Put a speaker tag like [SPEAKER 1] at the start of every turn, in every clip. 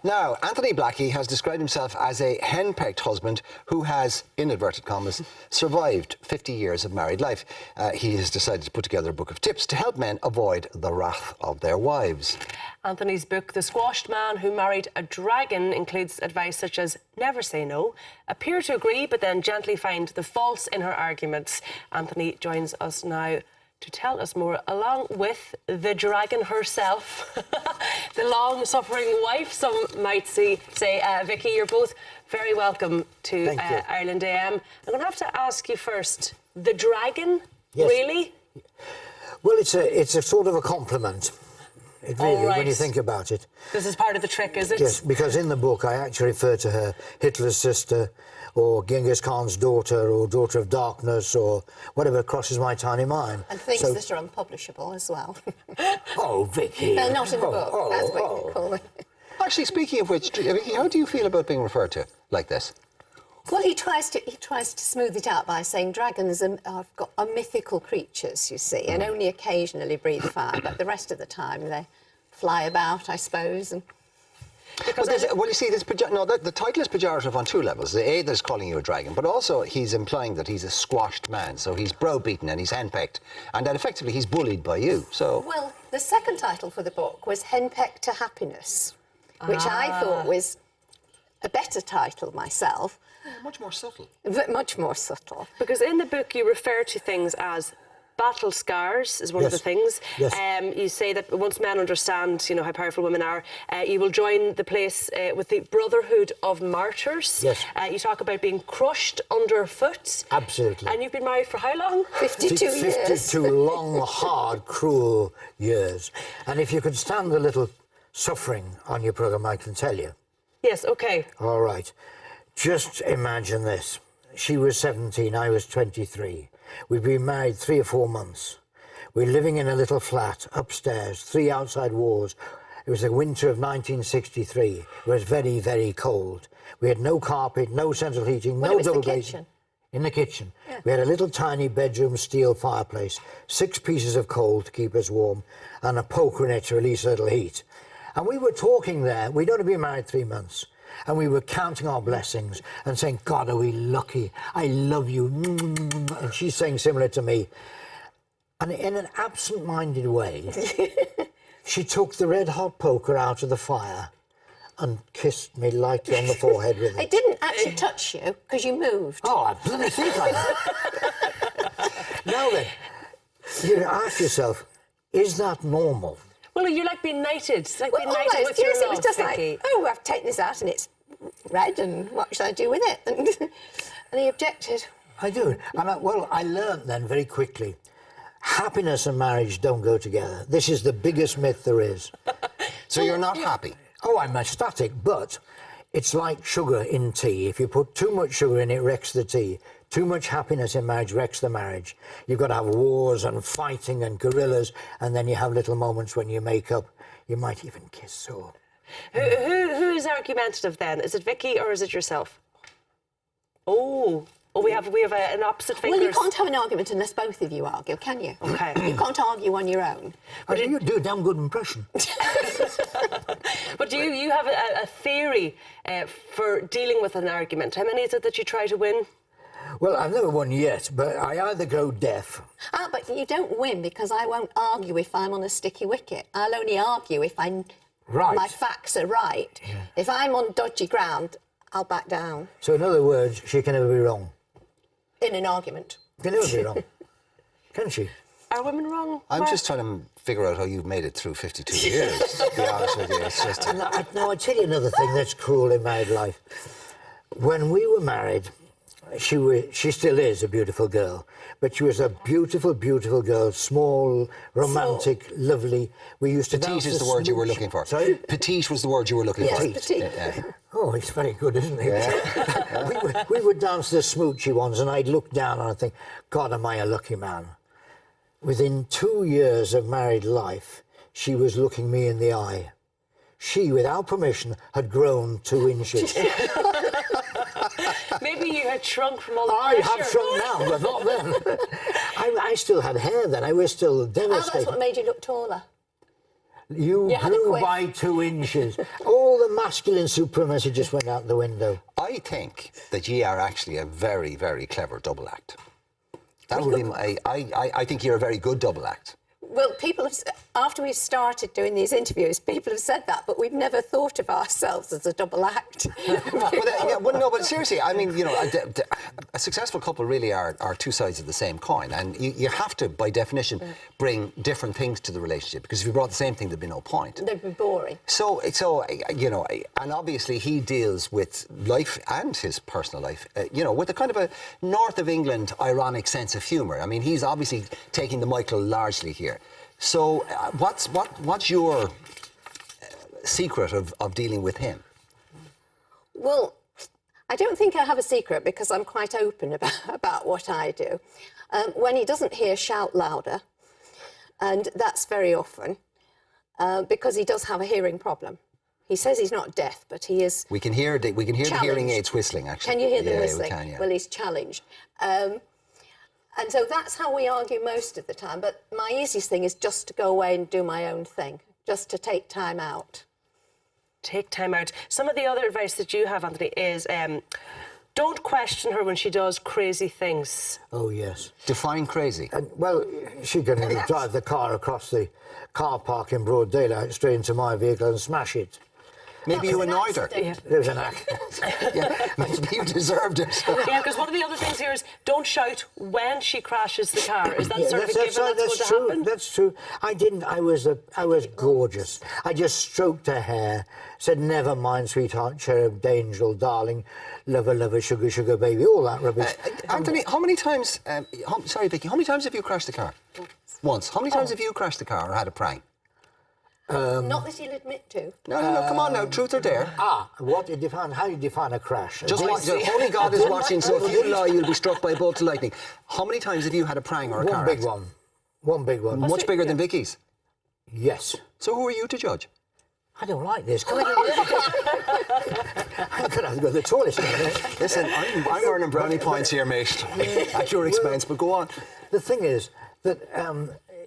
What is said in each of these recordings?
[SPEAKER 1] Now, Anthony Blackie has described himself as a henpecked husband who has, in inverted commas, survived 50 years of married life. He has decided to put together a book of tips to help men avoid the wrath of their wives.
[SPEAKER 2] Anthony's book, The Squashed Man Who Married a Dragon, includes advice such as never say no, appear to agree, but then gently find the faults in her arguments. Anthony joins us now to tell us more, along with the dragon herself, the long-suffering wife, some might say. Vicky, you're both very welcome to Ireland AM. I'm going to have to ask you first, the dragon, really?
[SPEAKER 3] Well, it's a sort of a compliment. It really, when you think about it.
[SPEAKER 2] This is part of the trick, is it?
[SPEAKER 3] Yes, because in the book I actually refer to her Hitler's sister, or Genghis Khan's daughter, or daughter of darkness, or whatever crosses my tiny mind.
[SPEAKER 4] And things that are unpublishable as well.
[SPEAKER 3] Oh, Vicky.
[SPEAKER 4] They're not in the book, that's what you call it.
[SPEAKER 1] Actually, speaking of which, Vicky, how do you feel about being referred to like this?
[SPEAKER 4] Well, he tries to smooth it out by saying dragons are mythical creatures, you see, and only occasionally breathe fire, but the rest of the time they fly about, I suppose. And
[SPEAKER 1] Well, you see, the title is pejorative on two levels. A, there's calling you a dragon, but also he's implying that he's a squashed man, so he's browbeaten and he's henpecked, and that effectively he's bullied by you. So,
[SPEAKER 4] well, the second title for the book was Henpecked to Happiness, which I thought was a better title myself.
[SPEAKER 1] much more subtle.
[SPEAKER 4] Much more subtle.
[SPEAKER 2] Because in the book you refer to things as battle scars is one of the things.
[SPEAKER 3] Yes.
[SPEAKER 2] You say that once men understand, you know, how powerful women are, you will join the place with the Brotherhood of Martyrs.
[SPEAKER 3] Yes.
[SPEAKER 2] You talk about being crushed underfoot.
[SPEAKER 3] Absolutely.
[SPEAKER 2] And you've been married for how long?
[SPEAKER 4] 52 years.
[SPEAKER 3] 52 long, hard, cruel years. And if you could stand a little suffering on your programme, I can tell you.
[SPEAKER 2] Yes, OK.
[SPEAKER 3] All right. Just imagine this. She was 17, I was 23. We'd been married 3 or 4 months. We're living in a little flat upstairs, 3 outside walls. It was the winter of 1963. It was very, very cold. We had no carpet, no central heating, no double glazing. In the kitchen. Yeah. We had a little tiny bedroom steel fireplace, 6 pieces of coal to keep us warm, and a poker in it to release a little heat. And we were talking there. We'd only been married 3 months. And we were counting our blessings and saying, God, are we lucky? I love you. And she's saying similar to me. And in an absent-minded way, she took the red-hot poker out of the fire and kissed me lightly on the forehead with it.
[SPEAKER 4] It didn't actually touch you, because you moved.
[SPEAKER 3] Oh, I bloody think I did. Now then, you ask yourself, is that normal?
[SPEAKER 2] Well, you're like being knighted. It's like being knighted
[SPEAKER 4] almost,
[SPEAKER 2] with your
[SPEAKER 4] yes,
[SPEAKER 2] love,
[SPEAKER 4] it was just
[SPEAKER 2] Vicky.
[SPEAKER 4] like, oh, I've taken this out and it's red, and what should I do with it? And he objected.
[SPEAKER 3] I do. And I learned then very quickly, happiness and marriage don't go together. This is the biggest myth there is.
[SPEAKER 1] So you're not happy?
[SPEAKER 3] Oh, I'm ecstatic, but it's like sugar in tea. If you put too much sugar in, it wrecks the tea. Too much happiness in marriage wrecks the marriage. You've got to have wars and fighting and guerrillas, and then you have little moments when you make up. You might even kiss, so...
[SPEAKER 2] Who is argumentative then? Is it Vicky or is it yourself? Oh, we have an opposite fingers.
[SPEAKER 4] Well, you can't have an argument unless both of you argue, can you?
[SPEAKER 2] OK.
[SPEAKER 4] You can't argue on your own.
[SPEAKER 3] But you do a damn good impression.
[SPEAKER 2] But do you have a theory for dealing with an argument? How many is it that you try to win?
[SPEAKER 3] Well, I've never won yet, but I either go deaf.
[SPEAKER 4] Ah, but you don't win, because I won't argue if I'm on a sticky wicket. I'll only argue if my facts are right. Yeah. If I'm on dodgy ground, I'll back down.
[SPEAKER 3] So in other words, she can never be wrong.
[SPEAKER 4] In an argument.
[SPEAKER 3] She can never be wrong. Can she?
[SPEAKER 2] Are women wrong?
[SPEAKER 1] I'm just trying to figure out how you've made it through 52 years, to be honest with you. It's just...
[SPEAKER 3] Now, I tell you another thing that's cruel in married life. When we were married, she still is a beautiful girl, but she was a beautiful, beautiful girl, small, romantic, lovely. We used to
[SPEAKER 1] Petite is the word you were looking for.
[SPEAKER 3] Sorry?
[SPEAKER 1] Petite was the word you were looking for.
[SPEAKER 4] Yes, petite.
[SPEAKER 1] Yeah.
[SPEAKER 3] Oh, it's very good, isn't it?
[SPEAKER 1] Yeah.
[SPEAKER 3] we would dance the smoochy ones, and I'd look down and I'd think, God, am I a lucky man? Within 2 years of married life, she was looking me in the eye. She, without permission, had grown 2 inches.
[SPEAKER 2] Maybe you had shrunk from all the
[SPEAKER 3] I
[SPEAKER 2] pressure.
[SPEAKER 3] have shrunk now, but not then. I still had hair then. I was still devastated.
[SPEAKER 4] Oh, that's what made you look taller.
[SPEAKER 3] You
[SPEAKER 4] You had a
[SPEAKER 3] grew
[SPEAKER 4] quiff.
[SPEAKER 3] by 2 inches. All the masculine supremacy just went out the window.
[SPEAKER 1] I think that ye are actually a very, very clever double act. That would be I think you're a very good double act.
[SPEAKER 4] Well, people have, after we started doing these interviews, people have said that, but we've never thought of ourselves as a double act.
[SPEAKER 1] But seriously, I mean, you know, a successful couple really are two sides of the same coin, and you have to, by definition, bring different things to the relationship, because if you brought the same thing, there'd be no point.
[SPEAKER 4] They'd be boring.
[SPEAKER 1] So you know, and obviously he deals with life and his personal life, you know, with a kind of a north of England ironic sense of humour. I mean, he's obviously taking the Michael largely here. So what's your secret of dealing with him?
[SPEAKER 4] Well, I don't think I have a secret because I'm quite open about what I do. When he doesn't hear, shout louder, and that's very often because he does have a hearing problem. He says he's not deaf, but he is.
[SPEAKER 1] We can hear the hearing aids whistling. Actually,
[SPEAKER 4] Can you hear them whistling?
[SPEAKER 1] We can, yeah.
[SPEAKER 4] Well, he's challenged. And so that's how we argue most of the time. But my easiest thing is just to go away and do my own thing, just to take time out.
[SPEAKER 2] Take time out. Some of the other advice that you have, Anthony, is don't question her when she does crazy things.
[SPEAKER 3] Oh, yes.
[SPEAKER 1] Define crazy.
[SPEAKER 3] And, well, she can drive the car across the car park in broad daylight straight into my vehicle and smash it.
[SPEAKER 1] Maybe you annoyed her.
[SPEAKER 2] Yeah.
[SPEAKER 3] It was an accident.
[SPEAKER 1] Yeah, maybe you deserved it.
[SPEAKER 2] Yeah, because one of the other things here is don't shout when she crashes the car. Is that
[SPEAKER 3] Yeah,
[SPEAKER 2] sort of a given that's going to
[SPEAKER 3] true.
[SPEAKER 2] happen?
[SPEAKER 3] That's true. I didn't. I was gorgeous. I just stroked her hair, said, "Never mind, sweetheart, cherub, angel, darling, lover, lover, sugar, sugar, baby," all that rubbish.
[SPEAKER 1] Anthony, how many times? Sorry, Vicky. How many times have you crashed the car? Once. How many times have you crashed the car or had a prank?
[SPEAKER 4] Not that he'll admit to.
[SPEAKER 1] No. Come on now. Truth or dare?
[SPEAKER 3] What do you define? How do you define a crash?
[SPEAKER 1] Just watch. Only God is watching. So if you lie, you'll be struck by a bolt of lightning. How many times have you had a prank or a car
[SPEAKER 3] one big
[SPEAKER 1] accident?
[SPEAKER 3] one. One big one.
[SPEAKER 1] Much bigger than Vicky's.
[SPEAKER 3] Yes.
[SPEAKER 1] So who are you to judge?
[SPEAKER 3] I don't like this. Can I could have to go to the toilet.
[SPEAKER 1] Listen, I'm earning brownie points here, mate, at your expense. But go on.
[SPEAKER 3] The thing is that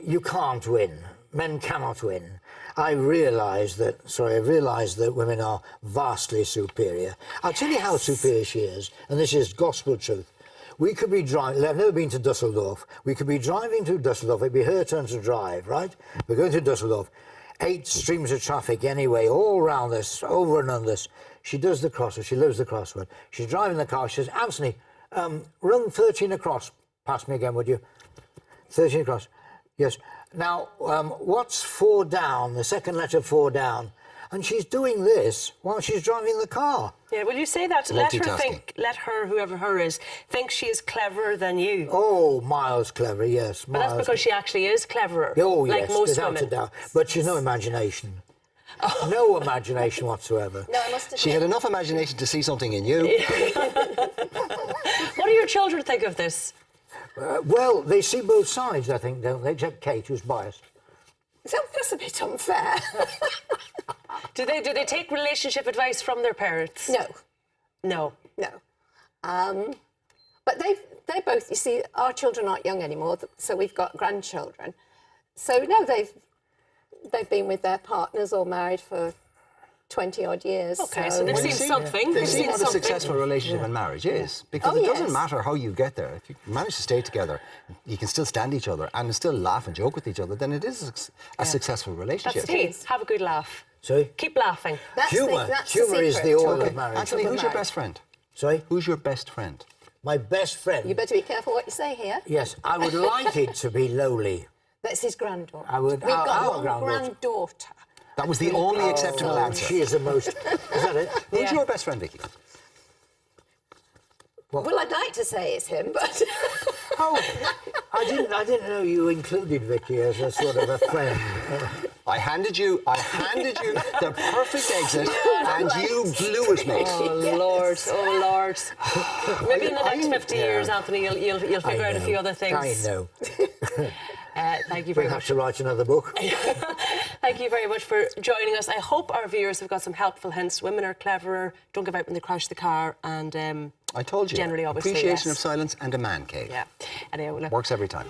[SPEAKER 3] you can't win. Men cannot win. I realise that women are vastly superior. I'll tell you how superior she is, and this is gospel truth. We could be driving, I've never been to Dusseldorf. We could be driving to Dusseldorf, it'd be her turn to drive, right? We're going to Dusseldorf. 8 streams of traffic anyway, all around us, over and under us. She does the crossword, she loves the crossword. She's driving the car, she says, "Anthony, run 13 across. Pass me again, would you? 13 across. Yes. Now, what's 4 down, the second letter 4 down? And she's doing this while she's driving the car.
[SPEAKER 2] Yeah, will you say that? Let her, whoever her is, think she is cleverer than you.
[SPEAKER 3] Oh, miles clever, yes.
[SPEAKER 2] But that's because she actually is cleverer.
[SPEAKER 3] Oh,
[SPEAKER 2] like
[SPEAKER 3] yes,
[SPEAKER 2] most
[SPEAKER 3] without
[SPEAKER 2] women.
[SPEAKER 3] a doubt. But she's no imagination. No imagination whatsoever.
[SPEAKER 4] No, I must admit.
[SPEAKER 1] She had enough imagination to see something in you.
[SPEAKER 2] What do your children think of this?
[SPEAKER 3] Well, they see both sides, I think, don't they? Except Kate, who's biased.
[SPEAKER 4] That's a bit unfair.
[SPEAKER 2] Do they take relationship advice from their parents?
[SPEAKER 4] No.
[SPEAKER 2] No.
[SPEAKER 4] But they both, you see, our children aren't young anymore, so we've got grandchildren. So no, they've been with their partners or married for 20-odd years.
[SPEAKER 2] Okay, so they've seen something.
[SPEAKER 1] They've seen what a successful relationship and marriage is. Because it doesn't matter how you get there. If you manage to stay together, you can still stand each other and still laugh and joke with each other, then it is a successful relationship.
[SPEAKER 2] That's the key. Have a good laugh.
[SPEAKER 3] Sorry?
[SPEAKER 2] Keep laughing.
[SPEAKER 3] Humour.
[SPEAKER 4] That's
[SPEAKER 3] Humour
[SPEAKER 4] the
[SPEAKER 3] is
[SPEAKER 4] secret
[SPEAKER 3] the
[SPEAKER 4] to
[SPEAKER 3] oil
[SPEAKER 4] a
[SPEAKER 3] of marriage.
[SPEAKER 1] Anthony, who's your best friend?
[SPEAKER 3] Sorry?
[SPEAKER 1] Who's your best friend?
[SPEAKER 3] My best friend.
[SPEAKER 4] You better be careful what you say here.
[SPEAKER 3] Yes, I would like it to be Lowly.
[SPEAKER 4] That's his granddaughter.
[SPEAKER 3] We've
[SPEAKER 4] got one granddaughter.
[SPEAKER 1] That was the only acceptable answer.
[SPEAKER 3] She is the most... Is that it?
[SPEAKER 1] Who's your best friend, Vicky?
[SPEAKER 4] Well, I'd like to say it's him, but...
[SPEAKER 3] Oh, I didn't know you included Vicky as a sort of a friend.
[SPEAKER 1] I handed you the perfect exit, and you blew it, mate.
[SPEAKER 2] Oh, Lord. Oh, Lord. Maybe in the next 50 years, Anthony, you'll figure out a few other things.
[SPEAKER 3] I know.
[SPEAKER 2] Thank you very
[SPEAKER 3] We'll have
[SPEAKER 2] much.
[SPEAKER 3] to write another book.
[SPEAKER 2] Thank you very much for joining us. I hope our viewers have got some helpful hints. Women are cleverer, don't give out when they crash the car, and
[SPEAKER 1] I told you.
[SPEAKER 2] generally, obviously,
[SPEAKER 1] Appreciation
[SPEAKER 2] yes.
[SPEAKER 1] of silence and a man cave.
[SPEAKER 2] Yeah. Anyway, look.
[SPEAKER 1] Works every time.